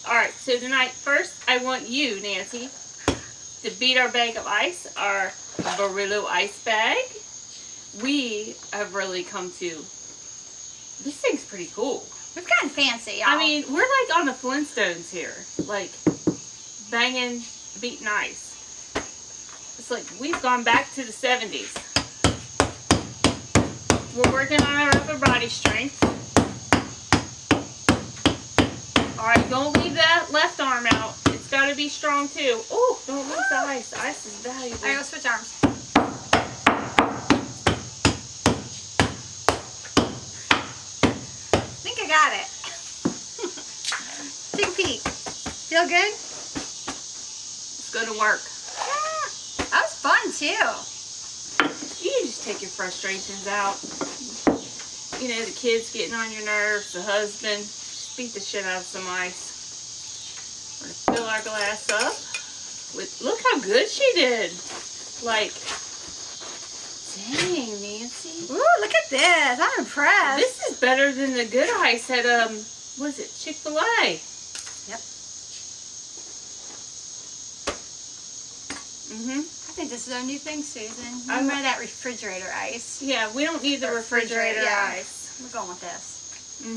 Alright, so tonight, first, I want you, Nancy, to beat our bag of ice, our Barillio Ice Bag. We have really come to... This thing's pretty cool. We've gotten fancy, y'all. I mean, we're like on the Flintstones here. Like, banging, beating ice. It's like we've gone back to the 70s. We're working on our upper body strength. Alright, don't leave that left arm out. It's got to be strong too. Oh, don't lose the ice. The ice is valuable. Alright, let's switch arms. I think I got it. Take a peek. Feel good? It's going to work. Yeah. That was fun too. You just take your frustrations out. You know, the kids getting on your nerves, the husband. Just beat the shit out of some ice. We're going to fill our glass up with, look how good she did. Like, dang, Nancy. Ooh, look at this. I'm impressed. This is better than the good ice at, what is it, Chick-fil-A. Yep. I think this is our new thing, Susan. Remember that refrigerator ice? Yeah, we don't need the refrigerator yeah. ice. We're going with this.